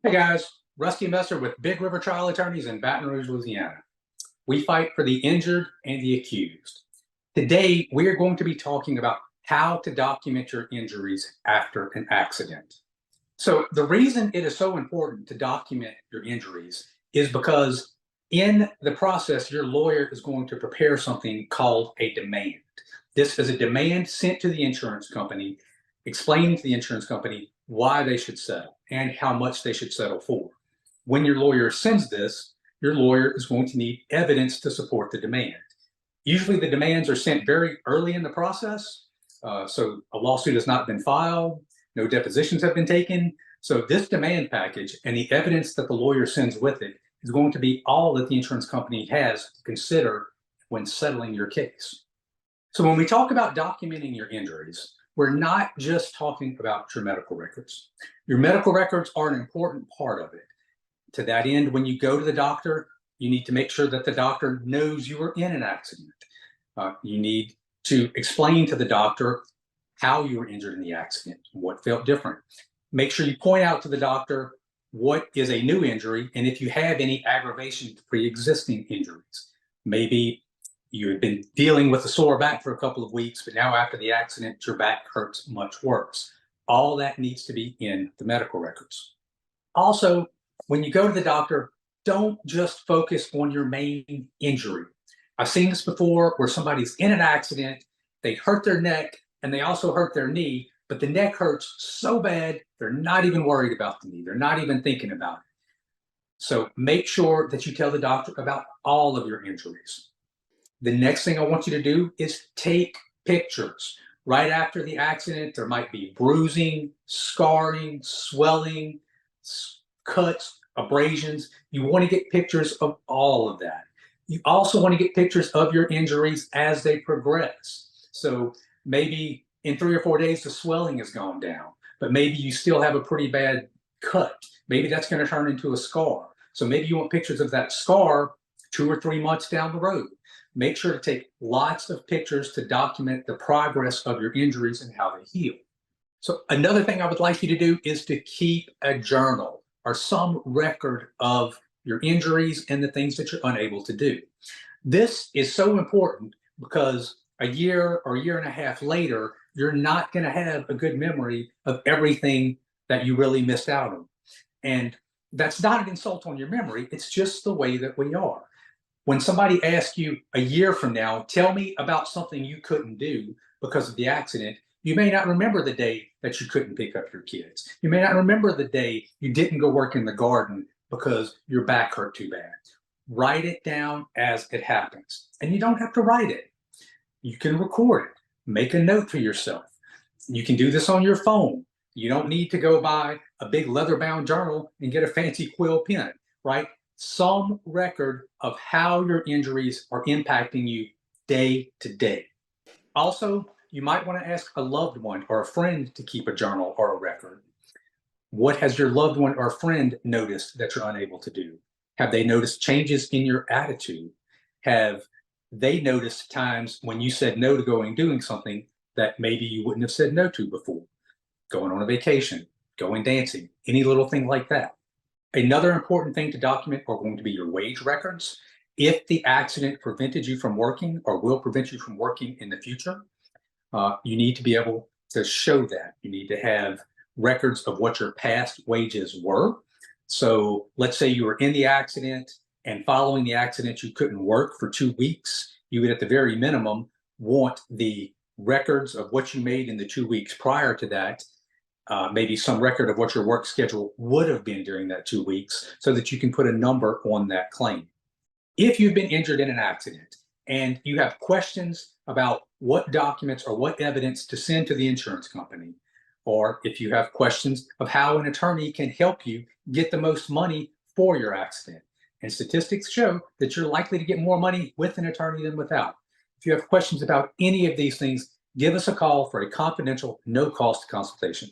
Hey guys, Rusty Messer with Big River Trial Attorneys in Baton Rouge, Louisiana. We fight for the injured and the accused. Today, we are going to be talking about how to document your injuries after an accident. So the reason it is so important to document your injuries is because in the process, your lawyer is going to prepare something called a demand. This is a demand sent to the insurance company, explaining to the insurance company why they should settle and how much they should settle for. When your lawyer sends this, your lawyer is going to need evidence to support the demand. Usually the demands are sent very early in the process, so a lawsuit has not been filed, no depositions have been taken. So this demand package and the evidence that the lawyer sends with it is going to be all that the insurance company has to consider when settling your case. So when we talk about documenting your injuries, we're not just talking about your medical records. Your medical records are an important part of it. To that end, when you go to the doctor, you need to make sure that the doctor knows you were in an accident. You need to explain to the doctor how you were injured in the accident, what felt different. Make sure you point out to the doctor what is a new injury and if you have any aggravation to pre-existing injuries. Maybe you had been dealing with a sore back for a couple of weeks, but now after the accident, your back hurts much worse. All that needs to be in the medical records. Also, when you go to the doctor, don't just focus on your main injury. I've seen this before where somebody's in an accident, they hurt their neck, and they also hurt their knee, but the neck hurts so bad, they're not even worried about the knee. They're not even thinking about it. So make sure that you tell the doctor about all of your injuries. The next thing I want you to do is take pictures. Right after the accident, there might be bruising, scarring, swelling, cuts, abrasions. You want to get pictures of all of that. You also want to get pictures of your injuries as they progress. So maybe in 3 or 4 days, the swelling has gone down, but maybe you still have a pretty bad cut. Maybe that's going to turn into a scar. So maybe you want pictures of that scar 2 or 3 months down the road. Make sure to take lots of pictures to document the progress of your injuries and how they heal. So another thing I would like you to do is to keep a journal or some record of your injuries and the things that you're unable to do. This is so important because a year or a year and a half later, you're not going to have a good memory of everything that you really missed out on. And that's not an insult on your memory. It's just the way that we are. When somebody asks you a year from now, tell me about something you couldn't do because of the accident, you may not remember the day that you couldn't pick up your kids. You may not remember the day you didn't go work in the garden because your back hurt too bad. Write it down as it happens. And you don't have to write it. You can record it. Make a note for yourself. You can do this on your phone. You don't need to go buy a big leather-bound journal and get a fancy quill pen, right? Some record of how your injuries are impacting you day to day. Also, you might want to ask a loved one or a friend to keep a journal or a record. What has your loved one or friend noticed that you're unable to do? Have they noticed changes in your attitude? Have they noticed times when you said no to going doing something that maybe you wouldn't have said no to before? Going on a vacation, going dancing, any little thing like that. Another important thing to document are going to be your wage records. If the accident prevented you from working or will prevent you from working in the future, you need to be able to show that. You need to have records of what your past wages were. So let's say you were in the accident and following the accident, you couldn't work for 2 weeks. You would at the very minimum want the records of what you made in the 2 weeks prior to that. Maybe some record of what your work schedule would have been during that 2 weeks so that you can put a number on that claim. If you've been injured in an accident and you have questions about what documents or what evidence to send to the insurance company, or if you have questions of how an attorney can help you get the most money for your accident, and statistics show that you're likely to get more money with an attorney than without. If you have questions about any of these things, give us a call for a confidential, no-cost consultation.